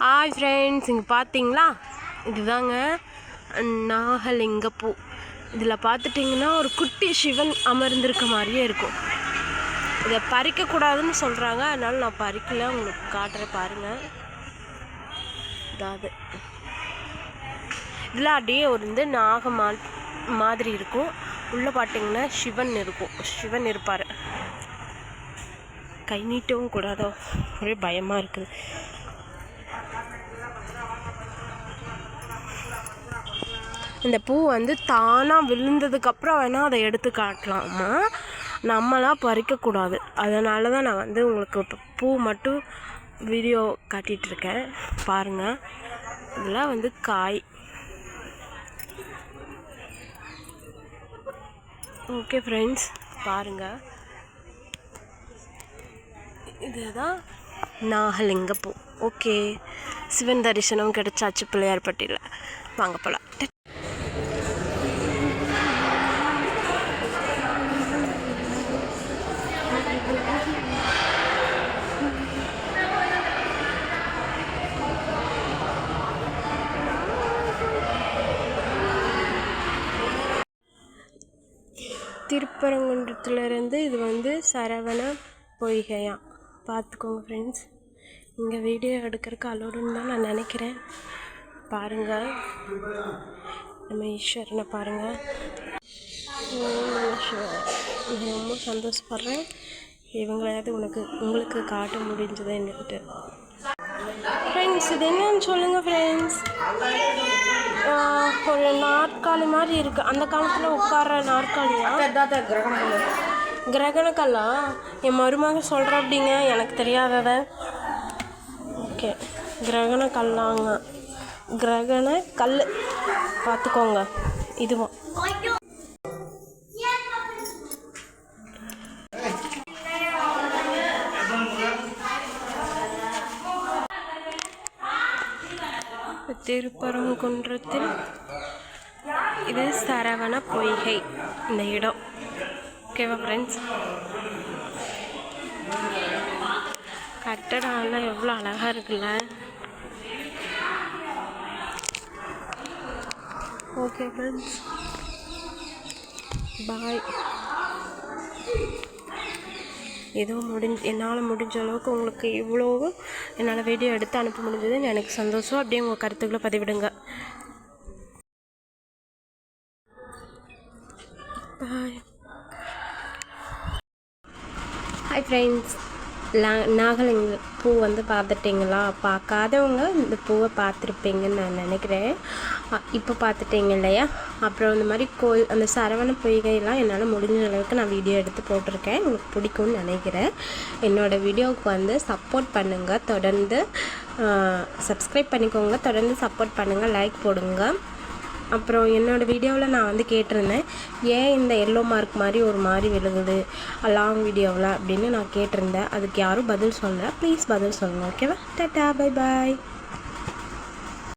Hi friends, இங்கே பார்த்தீங்களா, இதுதாங்க நாகலிங்க பூ. இதில் பார்த்துட்டிங்கன்னா ஒரு குட்டி சிவன் அமர்ந்திருக்க மாதிரியே இருக்கும். இதை பறிக்கக்கூடாதுன்னு சொல்கிறாங்க, அதனால் நான் பறிக்கல. உங்களுக்கு காட்டுறேன் பாருங்கள். இதாவது இதில் அப்படியே ஒரு நாக மாதிரி இருக்கும். உள்ளே பார்த்தீங்கன்னா சிவன் இருக்கும், சிவன் இருப்பார். கை நீட்டவும் கூடாதோ, ஒரே பயமாக இருக்குது. இந்த பூ தானாக விழுந்ததுக்கப்புறம் வேணால் அதை எடுத்து காட்டலாமா, நம்மளாம் பறிக்கக்கூடாது. அதனால தான் நான் உங்களுக்கு இப்போ பூ மட்டும் வீடியோ காட்டிகிட்ருக்கேன். பாருங்கள், இதெல்லாம் காய். ஓகே ஃப்ரெண்ட்ஸ், பாருங்கள், இதுதான் நாகலிங்க பூ. ஓகே, சிவன் தரிசனம் கிடைச்சாச்சு பிள்ளையார்பட்டியில். வாங்க போகலாம். திருப்பரங்குன்றத்துலேருந்து இது சரவண பொய்கையா. பார்த்துக்கோங்க ஃப்ரெண்ட்ஸ். இங்கே வீடியோ எடுக்கிறதுக்கு அலோடுன்னு தான் நான் நினைக்கிறேன். பாருங்கள், நம்ம ஈஸ்வரனை பாருங்கள். ரொம்ப சந்தோஷப்படுறேன். இவங்களையாவது உங்களுக்கு காட்ட முடிஞ்சது என்கிட்ட. ஃப்ரெண்ட்ஸ், இது என்னன்னு சொல்லுங்கள் ஃப்ரெண்ட்ஸ். ஒரு நாற்காலி மாதிரி இருக்குது. அந்த காலத்தில் உட்கார்ற நாற்காலியா? கிரகணக்கல்லா? என் மருமக சொல்கிற அப்படிங்க, எனக்கு தெரியாதத. ஓகே, கிரகணக்கல்லாங்க, கிரகண கல். பார்த்துக்கோங்க. இதுவும் திருப்பரங்குன்றத்தில் இது சரவண பொய்கை இந்த இடம். ஓகேவா ஃப்ரெண்ட்ஸ்? கட்டடம்லாம் எவ்வளோ அழகாக இருக்குல்ல. ஓகே ஃப்ரெண்ட்ஸ், பாய். ஏதோ என்னால் முடிஞ்ச அளவுக்கு உங்களுக்கு இவ்வளோ என்னால் வீடியோ எடுத்து அனுப்ப முடிஞ்சதுன்னு எனக்கு சந்தோஷம். அப்படியே உங்கள் கருத்துக்களை பதிவிடுங்க. பாய். ஹாய் ஃப்ரெண்ட்ஸ், நாகலிங்க பூ பார்த்துட்டிங்களா? பார்க்காதவங்க இந்த பூவை பார்த்துருப்பீங்கன்னு நான் நினைக்கிறேன். இப்போ பார்த்துட்டிங்க இல்லையா? அப்புறம் இந்த மாதிரி அந்த சரவண பொய்கையெல்லாம் என்னால் முடிஞ்ச அளவுக்கு நான் வீடியோ எடுத்து போட்டிருக்கேன். உங்களுக்கு பிடிக்கும்னு நினைக்கிறேன். என்னோடய வீடியோவுக்கு சப்போர்ட் பண்ணுங்கள். தொடர்ந்து சப்ஸ்கிரைப் பண்ணிக்கோங்க. தொடர்ந்து சப்போர்ட் பண்ணுங்கள். லைக் போடுங்க. அப்புறம் என்னோடய வீடியோவில் நான் கேட்டிருந்தேன், ஏன் இந்த எல்லோ மார்க் மாதிரி ஒரு மாதிரி விழுகுது லாங் வீடியோவில் அப்படின்னு நான் கேட்டிருந்தேன். அதுக்கு யாரும் பதில் சொல்லலை. ப்ளீஸ் பதில் சொல்லுங்கள். ஓகேவா? Tata, bye bye.